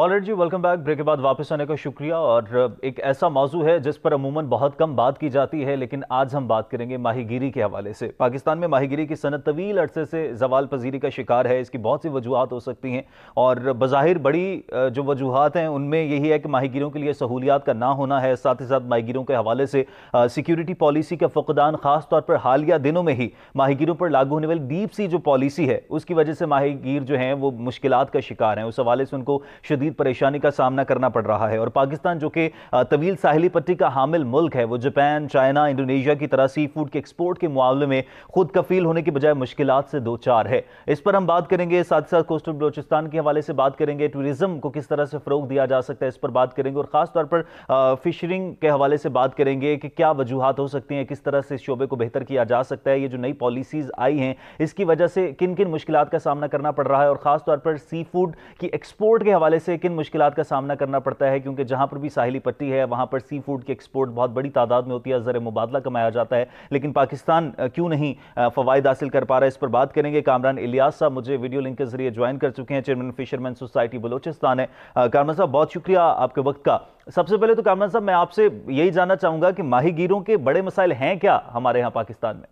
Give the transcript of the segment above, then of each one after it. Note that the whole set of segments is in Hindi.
ऑलराइट जी, वेलकम बैक। ब्रेक के बाद वापस आने का शुक्रिया। और एक ऐसा मौजू है जिस पर अमूमन बहुत कम बात की जाती है, लेकिन आज हम बात करेंगे माहीगीरी के हवाले से। पाकिस्तान में माहीगीरी की सनत तवील अरसे से जवाल पजीरी का शिकार है। इसकी बहुत सी वजूहत हो सकती हैं और बज़ाहिर बड़ी जो वजूहत हैं उनमें यही है कि माहीगीरों के लिए सहूलियात का ना होना है। साथ ही साथ माहीगीरों के हवाले से सिक्योरिटी पॉलिसी का फुकदान, खासतौर पर हालिया दिनों में ही माहीगीरों पर लागू होने वाली डीप सी जो पॉलिसी है उसकी वजह से माहीगीर जो हैं वो मुश्किलात का शिकार हैं। उस हवाले से उनको शदीद परेशानी का सामना करना पड़ रहा है। और पाकिस्तान जो कि तवील साहिली पट्टी का हामिल मुल्क है, वो जापान, चाइना, इंडोनेशिया की तरह सी फूड के एक्सपोर्ट के मामले में खुद कफील होने की बजाय मुश्किलात से दो चार है। इस पर हम बात करेंगे। साथ साथ कोस्टल बलोचिस्तान के हवाले से बात करेंगे, टूरिज्म को किस तरह से फ़रोग दिया जा सकता है इस पर बात करेंगे, और ख़ासतौर पर फिशरिंग के हवाले से बात करेंगे कि क्या वजूहत हो सकती हैं, किस तरह से इस शोबे को बेहतर किया जा सकता है। ये जो नई पॉलिसीज़ आई हैं इसकी वजह से किन किन मुश्किलात का सामना करना पड़ रहा है, और ख़ासतौर पर सी फूड की एक्सपोर्ट के हवाले से किन मुश्किलात का सामना करना पड़ता है, क्योंकि जहां पर भी साहिली पट्टी है वहां पर सी फूड की एक्सपोर्ट बहुत बड़ी तादाद में होती है, ज़र मुबादला कमाया जाता है। लेकिन पाकिस्तान क्यों नहीं फ़वाइद हासिल कर पा रहा है, इस पर बात करेंगे। कामरान इलियास साहब मुझे वीडियो लिंक के जरिए ज्वाइन कर चुके हैं, चेयरमैन फिशरमैन सोसाइटी बलोचिस्तान है। कामरान साहब, बहुत शुक्रिया आपके वक्त का। सबसे पहले तो कामरान साहब, मैं आपसे यही जानना चाहूंगा कि माहीगीरों के बड़े मसाइल हैं क्या हमारे यहाँ पाकिस्तान में?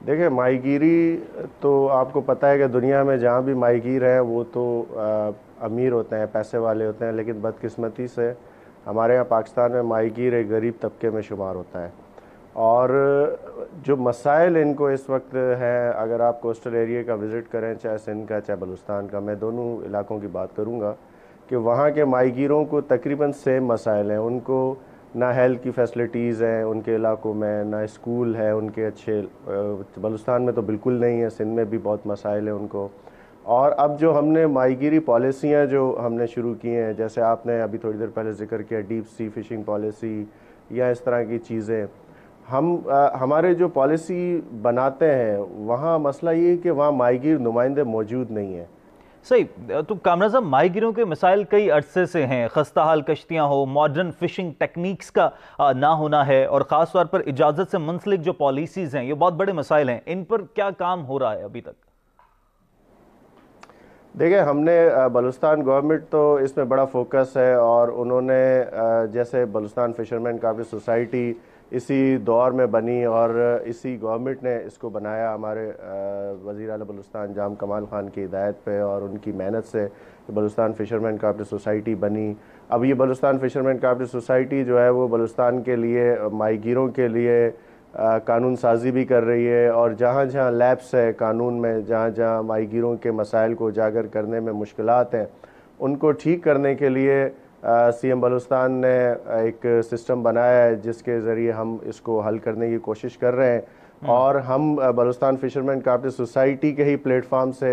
देखिए, माहीगीरी तो आपको पता है कि दुनिया में जहाँ भी माहीगीर हैं वो तो अमीर होते हैं, पैसे वाले होते हैं, लेकिन बदकिस्मती से हमारे यहाँ पाकिस्तान में माहीगीर एक गरीब तबके में शुमार होता है। और जो मसाइल इनको इस वक्त हैं, अगर आप कोस्टल एरिया का विज़िट करें, चाहे सिंध का चाहे बलूचिस्तान का, मैं दोनों इलाकों की बात करूँगा कि वहाँ के माहीगीरों को तकरीबन सेम मसाइल हैं। उनको ना हेल्थ की फैसिलिटीज़ हैं उनके इलाकों में, ना स्कूल है उनके अच्छे। बलूचिस्तान में तो बिल्कुल नहीं है, सिंध में भी बहुत मसाइल हैं उनको। और अब जो हमने माहीगीरी पॉलिसियाँ जो हमने शुरू की हैं, जैसे आपने अभी थोड़ी देर पहले जिक्र किया डीप सी फिशिंग पॉलिसी या इस तरह की चीज़ें, हमारे जो पॉलिसी बनाते हैं वहाँ मसला ये है कि वहाँ माहीगीर नुमाइंदे मौजूद नहीं हैं। सही। तो कामरान साहब, माहीगीरों के मिसाइल कई अरसे से हैं। खस्ता हाल कश्तियाँ हो, मॉडर्न फिशिंग टेक्निक्स का ना होना है, और ख़ास तौर पर इजाज़त से मुंसलिक जो पॉलिसीज़ हैं, ये बहुत बड़े मसाइल हैं। इन पर क्या काम हो रहा है अभी तक? देखिए, हमने बलूचिस्तान गवर्नमेंट तो इसमें बड़ा फोकस है, और उन्होंने जैसे बलूचिस्तान फिशरमैन काफ़ी सोसाइटी इसी दौर में बनी और इसी गवर्नमेंट ने इसको बनाया, हमारे वज़ीर आला बलूचिस्तान जाम कमाल ख़ान की हिदायत पे और उनकी मेहनत से बलूचिस्तान फिशरमैन काफ़ी सोसाइटी बनी। अब ये बलूचिस्तान फिशरमैन काफ़ी सोसाइटी जो है वो बलूचिस्तान के लिए, माहीगीरों के लिए कानून साजी भी कर रही है, और जहाँ जहाँ लैप्स है कानून में, जहाँ जहाँ माहीगीरों के मसाइल को उजागर करने में मुश्किलात हैं, उनको ठीक करने के लिए सीएम बलूचिस्तान ने एक सिस्टम बनाया है जिसके ज़रिए हम इसको हल करने की कोशिश कर रहे हैं। और हम बलूचिस्तान फिशरमैन काफ़ी सोसाइटी के ही प्लेटफार्म से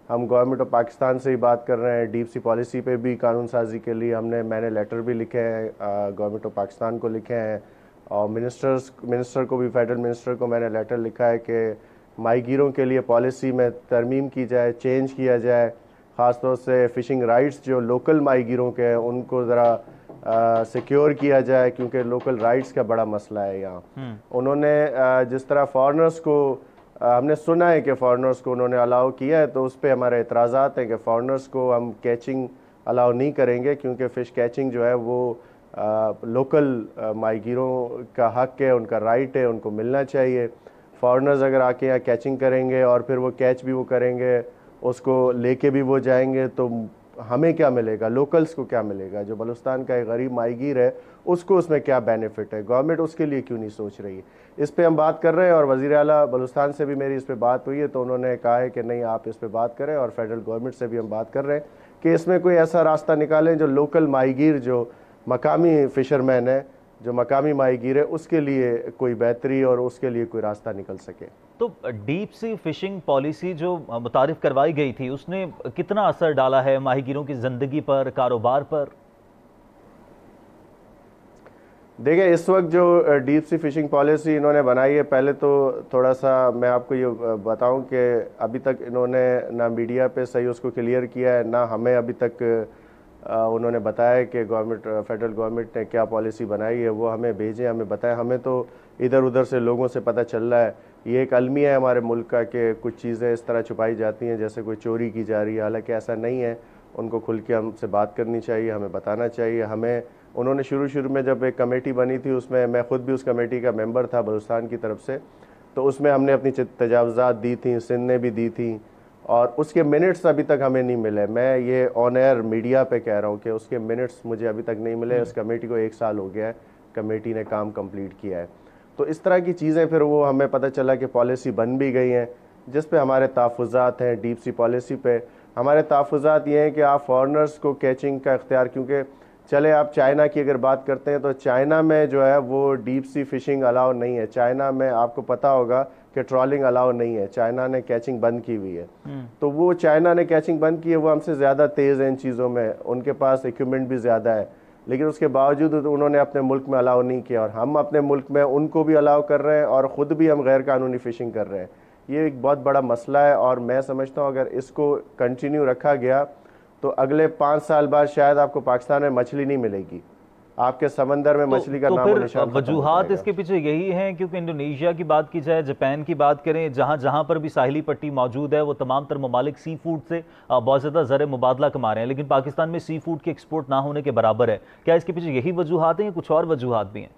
हम गवर्नमेंट ऑफ पाकिस्तान से ही बात कर रहे हैं। डीप सी पॉलिसी पे भी कानून साजी के लिए मैंने लेटर भी लिखे हैं, गवर्नमेंट ऑफ पाकिस्तान को लिखे हैं, और मिनिस्टर को भी, फेडरल मिनिस्टर को मैंने लेटर लिखा है कि माहीगीरों के लिए पॉलिसी में तरमीम की जाए, चेंज किया जाए। ख़ासतौर से फ़िशिंग राइट्स जो लोकल माहीगीरों के हैं उनको ज़रा सिक्योर किया जाए, क्योंकि लोकल राइट्स का बड़ा मसला है यहाँ। उन्होंने जिस तरह फॉरनर्स को हमने सुना है कि फॉरनर्स को उन्होंने अलाउ किया है, तो उस पर हमारे एतराज़ात हैं कि फ़ॉरनर्स को हम कैचिंग अलाउ नहीं करेंगे, क्योंकि फ़िश कैचिंग जो है वो लोकल माहीगीरों का हक है, उनका राइट है, उनको मिलना चाहिए। फॉरनर्स अगर आके यहाँ कैचिंग करेंगे और फिर वो कैच भी वो करेंगे, उसको लेके भी वो जाएंगे, तो हमें क्या मिलेगा, लोकल्स को क्या मिलेगा? जो बलूचिस्तान का एक गरीब माहीगीर है उसको उसमें क्या बेनिफिट है? गवर्नमेंट उसके लिए क्यों नहीं सोच रही है? इस पे हम बात कर रहे हैं, और वज़ीर आला बलूचिस्तान से भी मेरी इस पे बात हुई है, तो उन्होंने कहा है कि नहीं, आप इस पे बात करें। और फेडरल गवर्नमेंट से भी हम बात कर रहे हैं कि इसमें कोई ऐसा रास्ता निकालें जो लोकल माहीगीर, जो मकामी फ़िशरमैन है, जो मकामी माहीगीर है, उसके लिए कोई बेहतरी और उसके लिए कोई रास्ता निकल सके। तो डीप सी फिशिंग पॉलिसी जो मुतारिफ करवाई गई थी उसने कितना असर डाला है माहीगीरों की ज़िंदगी पर, कारोबार पर? देखिए, इस वक्त जो डीप सी फिशिंग पॉलिसी इन्होंने बनाई है, पहले तो थोड़ा सा मैं आपको ये बताऊं कि अभी तक इन्होंने ना मीडिया पे सही उसको क्लियर किया है, ना हमें अभी तक उन्होंने बताया कि फेडरल गवर्नमेंट ने क्या पॉलिसी बनाई है। वो हमें भेजें, हमें बताएं। हमें तो इधर उधर से लोगों से पता चल रहा है। ये एक अलमिया है हमारे मुल्क का कि कुछ चीज़ें इस तरह छुपाई जाती हैं जैसे कोई चोरी की जा रही है, हालांकि ऐसा नहीं है। उनको खुल के हमसे बात करनी चाहिए, हमें बताना चाहिए। हमें उन्होंने शुरू में जब एक कमेटी बनी थी, उसमें मैं खुद भी उस कमेटी का मेंबर था बलूचिस्तान की तरफ से, तो उसमें हमने अपनी तजावज़ात दी थी, सिंध ने भी दी थी, और उसके मिनट्स अभी तक हमें नहीं मिले। मैं ये ऑन एयर मीडिया पे कह रहा हूँ कि उसके मिनट्स मुझे अभी तक नहीं मिले। उस कमेटी को 1 साल हो गया है, कमेटी ने काम कंप्लीट किया है। तो इस तरह की चीज़ें फिर वो हमें पता चला कि पॉलिसी बन भी गई हैं, जिस पे हमारे तहफ़्फ़ुज़ात हैं। डीप सी पॉलिसी पे हमारे तहफ़्फ़ुज़ात ये हैं कि आप फॉरेनर्स को कैचिंग का इख्तियार, क्योंकि चले आप चाइना की अगर बात करते हैं तो चाइना में जो है वो डीप सी फिशिंग अलाउ नहीं है। चाइना में आपको पता होगा कि ट्रॉलिंग अलाउ नहीं है, चाइना ने कैचिंग बंद की हुई है। तो वो चाइना ने कैचिंग बंद की है, वो हमसे ज़्यादा तेज़ है इन चीज़ों में, उनके पास इक्विपमेंट भी ज़्यादा है, लेकिन उसके बावजूद उन्होंने अपने मुल्क में अलाउ नहीं किया, और हम अपने मुल्क में उनको भी अलाउ कर रहे हैं और ख़ुद भी हम गैर कानूनी फ़िशिंग कर रहे हैं। ये एक बहुत बड़ा मसला है, और मैं समझता हूँ अगर इसको कंटिन्यू रखा गया तो अगले 5 साल बाद शायद आपको पाकिस्तान में मछली नहीं मिलेगी, आपके समंदर में मछली का नाम और निशान खत्म हो वजूहात जाएगा। इसके पीछे यही हैं, क्योंकि इंडोनेशिया की बात की जाए, जापान की बात करें, जहां जहां पर भी साहिली पट्टी मौजूद है, वो तमाम तर ममालिक सी फूड से बहुत ज़्यादा ज़र मुबादला कमा रहे हैं, लेकिन पाकिस्तान में सी फूड के एक्सपोर्ट ना होने के बराबर है। क्या इसके पीछे यही वजूहात हैं या कुछ और वजूहात भी हैं?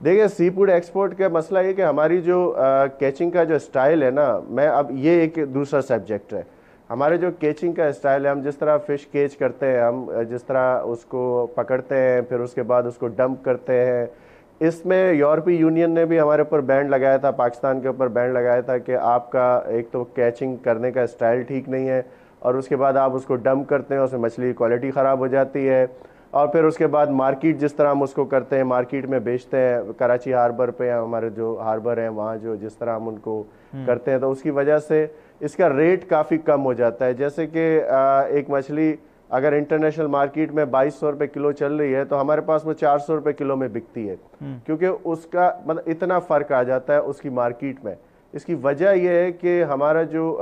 देखिए, सी फूड एक्सपोर्ट का मसला ये कि हमारी जो कैचिंग का जो स्टाइल है ना, मैं अब ये एक दूसरा सब्जेक्ट है। हमारे जो कैचिंग का स्टाइल है, हम जिस तरह फ़िश कैच करते हैं, हम जिस तरह उसको पकड़ते हैं, फिर उसके बाद उसको डंप करते हैं, इसमें यूरोपीय यूनियन ने भी हमारे ऊपर बैन लगाया था, पाकिस्तान के ऊपर बैन लगाया था कि आपका एक तो कैचिंग करने का स्टाइल ठीक नहीं है, और उसके बाद आप उसको डंप करते हैं, उसमें मछली की क्वालिटी ख़राब हो जाती है, और फिर उसके बाद मार्केट जिस तरह हम उसको करते हैं, मार्केट में बेचते हैं, कराची हार्बर पे, हमारे जो हार्बर हैं वहाँ जो जिस तरह हम उनको करते हैं, तो उसकी वजह से इसका रेट काफ़ी कम हो जाता है। जैसे कि एक मछली अगर इंटरनेशनल मार्केट में 2200 रुपये किलो चल रही है, तो हमारे पास वो 400 रुपये किलो में बिकती है, क्योंकि उसका मतलब इतना फ़र्क आ जाता है उसकी मार्केट में। इसकी वजह यह है कि हमारा जो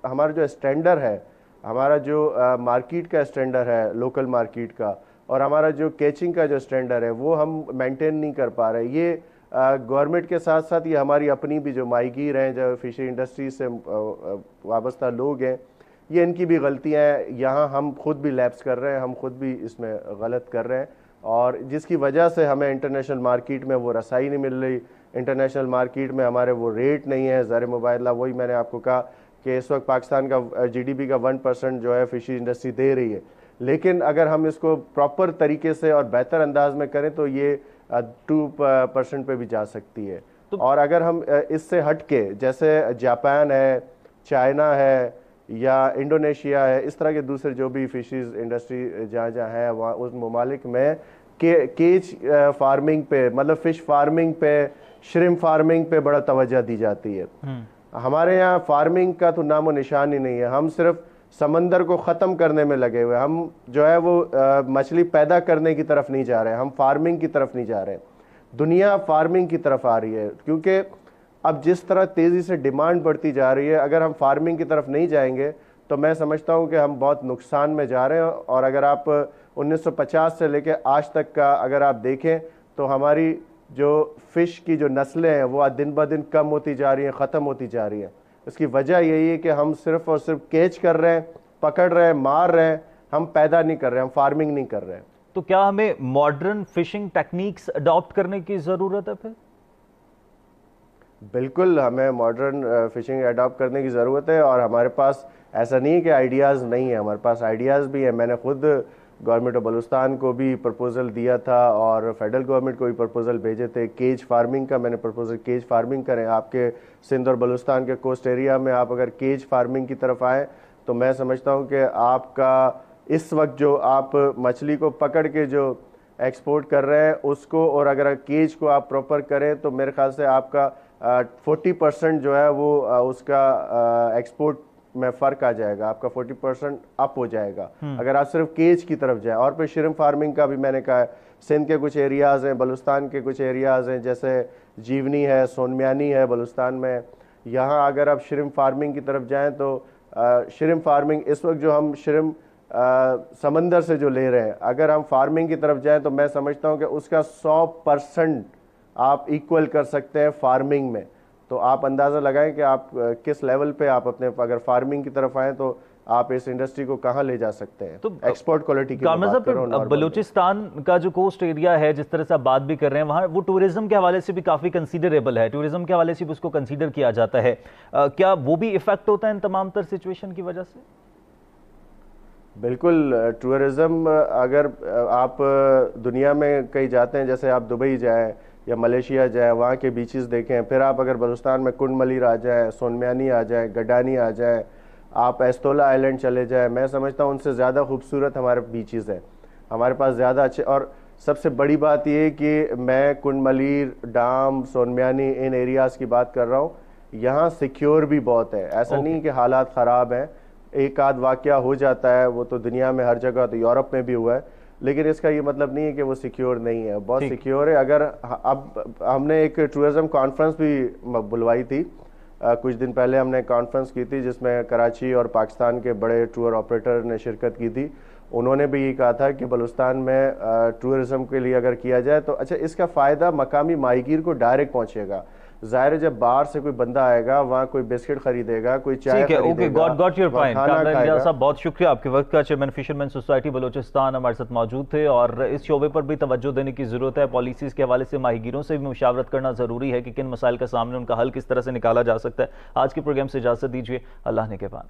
हमारा जो स्टैंडर्ड है, हमारा जो मार्केट का स्टैंडर्ड है, लोकल मार्केट का, और हमारा जो कैचिंग का जो स्टैंडर्ड है, वो हम मेंटेन नहीं कर पा रहे। ये गवर्नमेंट के साथ साथ ये हमारी अपनी भी जो माहीगीर हैं, जो फिशरी इंडस्ट्री से वाबस्ता लोग हैं, ये इनकी भी गलतियां हैं। यहाँ हम खुद भी लैप्स कर रहे हैं, हम खुद भी इसमें गलत कर रहे हैं, और जिसकी वजह से हमें इंटरनेशनल मार्केट में वो रसाई नहीं मिल रही, इंटरनेशनल मार्केट में हमारे वो रेट नहीं है, ज़र मुबादला। वही मैंने आपको कहा कि इस वक्त पाकिस्तान का GDP का 1% जो है फिशरी इंडस्ट्री दे रही है, लेकिन अगर हम इसको प्रॉपर तरीके से और बेहतर अंदाज में करें तो ये 2% पे भी जा सकती है। और अगर हम इससे हट के, जैसे जापान है, चाइना है, या इंडोनेशिया है, इस तरह के दूसरे जो भी फिशरीज इंडस्ट्री जहाँ जहाँ है, वहाँ उस ममालिक में केज फार्मिंग पे, मतलब फ़िश फार्मिंग पे, श्रिम्प फार्मिंग पे बड़ा तवज्जो दी जाती है। हमारे यहाँ फार्मिंग का तो नामो निशान ही नहीं है। हम सिर्फ समंदर को ख़त्म करने में लगे हुए, हम जो है वो मछली पैदा करने की तरफ नहीं जा रहे हैं, हम फार्मिंग की तरफ नहीं जा रहे हैं। दुनिया फार्मिंग की तरफ आ रही है, क्योंकि अब जिस तरह तेज़ी से डिमांड बढ़ती जा रही है, अगर हम फार्मिंग की तरफ नहीं जाएंगे तो मैं समझता हूँ कि हम बहुत नुकसान में जा रहे हैं। और अगर आप 1950 से लेकर आज तक का अगर आप देखें तो हमारी जो फ़िश की जो नस्लें हैं वो दिन ब दिन कम होती जा रही हैं, ख़त्म होती जा रही हैं। इसकी वजह यही है कि हम सिर्फ और सिर्फ कैच कर रहे हैं, पकड़ रहे हैं, मार रहे हैं, हम पैदा नहीं कर रहे हैं, हम फार्मिंग नहीं कर रहे हैं। तो क्या हमें मॉडर्न फिशिंग टेक्निक्स अडॉप्ट करने की ज़रूरत है फिर? बिल्कुल, हमें मॉडर्न फिशिंग अडॉप्ट करने की ज़रूरत है, और हमारे पास ऐसा नहीं है कि आइडियाज़ नहीं है, हमारे पास आइडियाज़ भी है। मैंने खुद गवर्नमेंट ऑफ बलूचिस्तान को भी प्रपोज़ल दिया था, और फेडरल गवर्नमेंट को भी प्रपोज़ल भेजे थे केज फार्मिंग का। मैंने प्रपोज़ल केज फार्मिंग करें, आपके सिंध और बलूचिस्तान के कोस्ट एरिया में आप अगर केज फार्मिंग की तरफ आएँ तो मैं समझता हूँ कि आपका इस वक्त जो आप मछली को पकड़ के जो एक्सपोर्ट कर रहे हैं उसको, और अगर केज को आप प्रॉपर करें तो मेरे ख्याल से आपका 40% जो है वो उसका एक्सपोर्ट में फ़र्क आ जाएगा, आपका 40% अप हो जाएगा अगर आप सिर्फ केज की तरफ जाएं। और फिर श्रिम्प फार्मिंग का भी मैंने कहा, सिंध के कुछ एरियाज़ हैं, बलूचिस्तान के कुछ एरियाज़ हैं, जैसे जीवनी है, सोनमियानी है बलूचिस्तान में, यहाँ अगर आप श्रिम्प फार्मिंग की तरफ जाएँ तो श्रिम्प फार्मिंग इस वक्त जो हम श्रिम्प समंदर से जो ले रहे हैं, अगर हम फार्मिंग की तरफ जाएं तो मैं समझता हूं कि उसका 100% आप इक्वल कर सकते हैं फार्मिंग में। तो आप अंदाज़ा लगाएं कि आप किस लेवल पे आप अपने अगर फार्मिंग की तरफ आएँ तो आप इस इंडस्ट्री को कहाँ ले जा सकते हैं। तो एक्सपोर्ट क्वालिटी की कामरान बात कर रहा हूं, साहब, नॉर्मल बलूचिस्तान का जो कोस्ट एरिया है, जिस तरह से आप बात भी कर रहे हैं, वहाँ वो टूरिज्म के हवाले से भी काफ़ी कंसीडरेबल है, टूरिज्म के हवाले से भी उसको कंसीडर किया जाता है। क्या वो भी इफेक्ट होता है इन तमाम तर सिचुएशन की वजह से? बिल्कुल। टूरिज्म अगर आप दुनिया में कहीं जाते हैं, जैसे आप दुबई जाएं या मलेशिया जाएं, वहाँ के बीचेस देखें, फिर आप अगर बलूचिस्तान में कुंड मलीर आ जाएं, सोनम्यानी आ जाएं, गडानी आ जाएं, आप एस्तोला आइलैंड चले जाएं, मैं समझता हूँ उनसे ज़्यादा खूबसूरत हमारे बीचेस हैं। हमारे पास ज़्यादा अच्छे, और सबसे बड़ी बात ये कि मैं कुंड मलीर, डाम, सोनम्यानी इन एरियाज़ की बात कर रहा हूँ। यहाँ सिक्योर भी बहुत है, ऐसा नहीं कि हालात ख़राब हैं। एक आध वाकया हो जाता है, वो तो दुनिया में हर जगह, तो यूरोप में भी हुआ है, लेकिन इसका ये मतलब नहीं है कि वो सिक्योर नहीं है, बहुत सिक्योर है। अगर अब हमने एक टूरिज्म कॉन्फ्रेंस भी बुलवाई थी, कुछ दिन पहले हमने कॉन्फ्रेंस की थी जिसमें कराची और पाकिस्तान के बड़े टूर ऑपरेटर ने शिरकत की थी। उन्होंने भी ये कहा था कि बलूचिस्तान में टूरिज्म के लिए अगर किया जाए तो अच्छा, इसका फ़ायदा मकामी माहीगीर को डायरेक्ट पहुंचेगा। जाहिर है जब बाहर से कोई बंदा आएगा, वहाँ कोई बिस्किट खरीदेगा, कोई चाय खरीदेगा, गॉट योर पॉइंट। खाना खाएगा। साहब, बहुत शुक्रिया आपके वक्त का। चेयरमैन फिशरमैन सोसाइटी बलूचिस्तान हमारे साथ मौजूद थे, और इस शोबे पर भी तवज्जो देने की जरूरत है। पॉलिसीज के हवाले से माहीगीरों से भी मुशावरत करना जरूरी है कि किन मसाइल का सामने उनका हल किस तरह से निकाला जा सकता है। आज के प्रोग्राम से इजाजत दीजिए, अल्लाह ने के बाद।